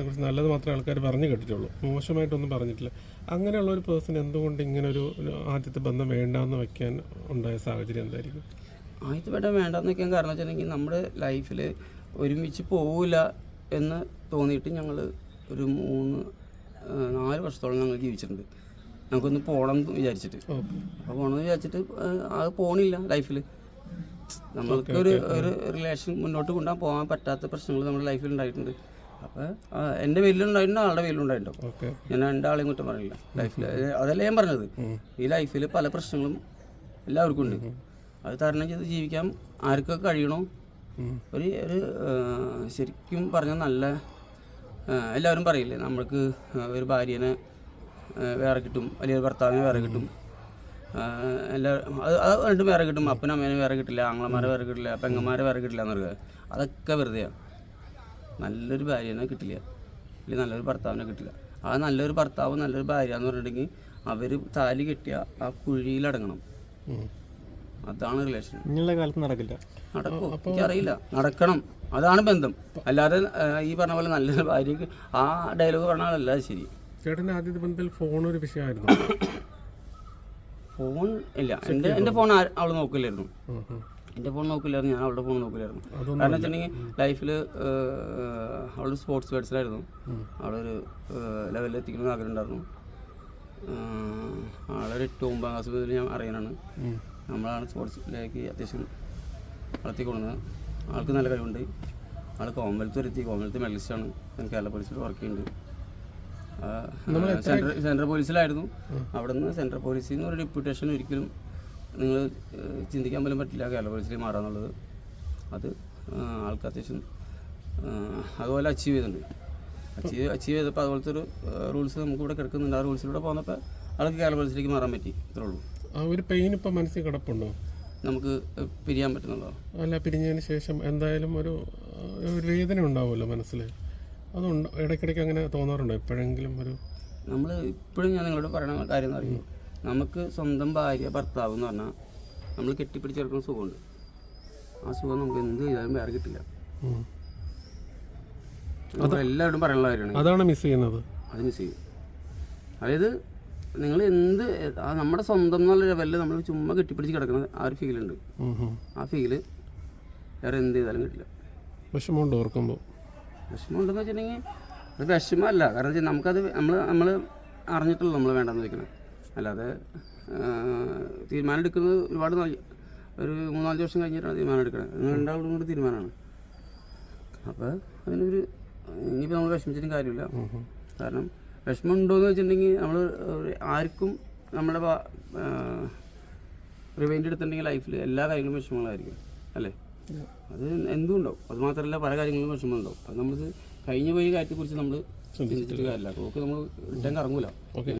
അതിനെക്കുറിച്ച് നല്ലത് മാത്രമേ ആൾക്കാർ പറഞ്ഞു കേട്ടിട്ടുള്ളൂ, മോശമായിട്ടൊന്നും പറഞ്ഞിട്ടില്ല. അങ്ങനെയുള്ള ഒരു പേഴ്സൺ എന്തുകൊണ്ട് ഇങ്ങനൊരു ആദ്യത്തെ ബന്ധം വേണ്ടാന്ന് വയ്ക്കാൻ ഉണ്ടായ സാഹചര്യം എന്തായിരിക്കും? ആദ്യത്തെ ബന്ധം വേണ്ടാന്ന് വയ്ക്കാൻ കാരണം വെച്ചിട്ടുണ്ടെങ്കിൽ നമ്മുടെ ലൈഫിൽ ഒരുമിച്ച് പോകില്ല എന്ന് തോന്നിയിട്ട് ഞങ്ങൾ ഒരു 4 വർഷത്തോളം ഞങ്ങൾ ജീവിച്ചിട്ടുണ്ട്. നമുക്കൊന്ന് പോകണം എന്ന് വിചാരിച്ചിട്ട്, അപ്പോൾ പോകണമെന്ന് വിചാരിച്ചിട്ട് അത് പോകണില്ല. ലൈഫിൽ നമ്മൾക്കൊരു റിലേഷൻ മുന്നോട്ട് പോകാൻ പറ്റാത്ത പ്രശ്നങ്ങൾ നമ്മുടെ ലൈഫിൽ ഉണ്ടായിട്ടുണ്ട്. അപ്പോൾ എൻ്റെ പേരിലുണ്ടായിട്ടുണ്ട്, ആളുടെ പേരിലുണ്ടായിട്ടുണ്ടാവും. ഞാൻ രണ്ടാളെയും കുറ്റം പറയില്ല ലൈഫിൽ. അതല്ല ഞാൻ പറഞ്ഞത്, ഈ ലൈഫിൽ പല പ്രശ്നങ്ങളും എല്ലാവർക്കും ഉണ്ട്. അത് തരണം ചെയ്ത് ജീവിക്കാൻ ആർക്കൊക്കെ കഴിയണോ, ഒരു ശരിക്കും പറഞ്ഞാൽ നല്ല എല്ലാവരും പറയില്ലേ, നമ്മൾക്ക് ഒരു ഭാര്യനെ വേറെ കിട്ടും, അല്ലെങ്കിൽ ഒരു ഭർത്താവിനെ വേറെ കിട്ടും, അത് രണ്ടും വേറെ കിട്ടും, അപ്പനും അമ്മേനെ വേറെ കിട്ടില്ല, ആങ്ങളമാരെ വേറെ കിട്ടില്ല, പെങ്ങന്മാരെ വേറെ കിട്ടില്ല എന്ന് പറയുക. അതൊക്കെ വെറുതെയാണ്. നല്ലൊരു ഭാര്യനെ കിട്ടില്ല, അല്ലെങ്കിൽ നല്ലൊരു ഭർത്താവിനെ കിട്ടില്ല. ആ നല്ലൊരു ഭർത്താവ് നല്ലൊരു ഭാര്യ എന്ന് പറഞ്ഞിട്ടുണ്ടെങ്കിൽ അവർ താലി കെട്ടിയ ആ കുഴിയിലടങ്ങണം. അതാണ് റിലേഷൻ. ഇങ്ങനെയുള്ള കാലത്ത് നടക്കില്ല. നടക്കും, എനിക്കറിയില്ല, നടക്കണം. അതാണ് ബന്ധം. അല്ലാതെ ഈ പറഞ്ഞ പോലെ നല്ലൊരു ഭാര്യക്ക് ആ ഡയലോഗ് പറഞ്ഞാലല്ല ശരി. ചേട്ടൻ്റെ ആദ്യത്തെ ബന്ധത്തിൽ ഫോൺ ഒരു വിഷയമായിരുന്നു? ഫോൺ ഇല്ല, എൻ്റെ ഫോൺ അവൾ നോക്കില്ലായിരുന്നു. എൻ്റെ ഫോൺ നോക്കില്ലായിരുന്നു, ഞാൻ അവളുടെ ഫോൺ നോക്കില്ലായിരുന്നു. കാരണം വെച്ചിട്ടുണ്ടെങ്കിൽ ലൈഫിൽ അവൾ സ്പോർട്സ് പേഴ്സണായിരുന്നു. അവളൊരു ലെവലിൽ എത്തിക്കണമെന്ന് ആഗ്രഹം ഉണ്ടായിരുന്നു. ആളൊരു 8-9 ക്ലാസ് മുതൽ ഞാൻ അറിയാനാണ്. നമ്മളാണ് സ്പോർട്സിലേക്ക് അത്യാവശ്യം വളർത്തിക്കൊണ്ടുന്നത്. ആൾക്ക് നല്ല കഴിവുണ്ട്. ആൾ കോമൺവെൽത്ത് മെഡലിസ്റ്റാണ്. കേരള പോലീസിൽ വർക്ക് ചെയ്യുന്നുണ്ട്. സെൻട്രൽ പോലീസിലായിരുന്നു. അവിടെ നിന്ന് സെൻട്രൽ പോലീസിൽ നിന്ന് ഒരു ഡെപ്യൂട്ടേഷൻ ഒരിക്കലും നിങ്ങൾ ചിന്തിക്കാൻ പോലും പറ്റില്ല കേരള പോലീസിലേക്ക് മാറാന്നുള്ളത്. അത് ആൾക്ക് അത്യാവശ്യം അതുപോലെ അച്ചീവ് ചെയ്തിട്ടുണ്ട്. അച്ചീവ് ചെയ്തപ്പോൾ അതുപോലത്തെ ഒരു റൂൾസ് നമുക്കിവിടെ കിടക്കുന്നുണ്ട്. ആ റൂൾസിലൂടെ പോകുന്നപ്പോൾ ആൾക്ക് കേരള പോലീസിലേക്ക് മാറാൻ പറ്റി. ഇത്രേ ഉള്ളൂ. ആ ഒരു പെയിൻ ഇപ്പം മനസ്സിൽ കിടപ്പുണ്ടോ? നമുക്ക് പിരിയാൻ പറ്റുന്നുണ്ടോ? അല്ല, പിരിഞ്ഞതിന് ശേഷം എന്തായാലും ഒരു വേദന ഉണ്ടാവുമല്ലോ മനസ്സിൽ. അതുണ്ട്, ഇടയ്ക്കിടയ്ക്ക് അങ്ങനെ തോന്നാറുണ്ടോ എപ്പോഴെങ്കിലും? നമ്മൾ ഇപ്പോഴും ഞാൻ നിങ്ങളോട് പറയുന്ന കാര്യം എന്ന് പറയുമ്പോൾ, നമുക്ക് സ്വന്തം ഭാര്യ ഭർത്താവ് എന്ന് പറഞ്ഞാൽ നമ്മൾ കെട്ടിപ്പിടിച്ചെടുക്കുന്ന സുഖമുണ്ട്. ആ സുഖം നമുക്ക് എന്ത് ചെയ്താലും വേറെ കിട്ടില്ല. എല്ലാവരും പറയാനുള്ള കാര്യമാണ്. അതാണ് മിസ് ചെയ്യുന്നത്. അത് മിസ് ചെയ്യും. അതായത് നിങ്ങൾ നമ്മുടെ സ്വന്തം എന്നുള്ള ലെവലിൽ നമ്മൾ ചുമ്മാ കെട്ടിപ്പിടിച്ച് കിടക്കുന്നത് ആ ഒരു ഫീലുണ്ട്. ആ ഫീല് വേറെ എന്ത് ചെയ്താലും കിട്ടില്ല. വിഷമമുണ്ട് ഓർക്കുമ്പോൾ? വിഷമമുണ്ടെന്ന് വെച്ചിട്ടുണ്ടെങ്കിൽ അത് വിഷമമല്ല. കാരണം വെച്ചാൽ നമുക്കത് നമ്മൾ അറിഞ്ഞിട്ടുള്ളൂ നമ്മൾ വേണ്ടെന്ന് വെക്കുന്നത്. അല്ലാതെ തീരുമാനം എടുക്കുന്നത് ഒരുപാട് ഒരു 3-4 വർഷം കഴിഞ്ഞിട്ടാണ് തീരുമാനം എടുക്കുന്നത്. രണ്ടാളും കൂടി തീരുമാനമാണ്. അപ്പോൾ അതിനൊരു ഇനിയിപ്പോൾ നമ്മൾ വിഷമിച്ചിട്ടും കാര്യമില്ല. കാരണം വിഷമം ഉണ്ടോയെന്ന് വെച്ചിട്ടുണ്ടെങ്കിൽ നമ്മൾ ആർക്കും നമ്മുടെ റിവൈൻഡ് എടുത്തിട്ടുണ്ടെങ്കിൽ ലൈഫിൽ എല്ലാ കാര്യങ്ങളും വിഷമങ്ങളായിരിക്കും അല്ലേ? അത് എന്തും ഉണ്ടാവും. അത് മാത്രമല്ല പല കാര്യങ്ങളും വിഷമം ഉണ്ടാവും. അത് നമ്മൾ കഴിഞ്ഞു പോയ കാര്യത്തെക്കുറിച്ച് നമ്മൾ ചിന്തിച്ചിട്ട് കാര്യമില്ല. നമുക്ക് നമ്മൾ റിട്ടേൺ കറങ്ങൂല.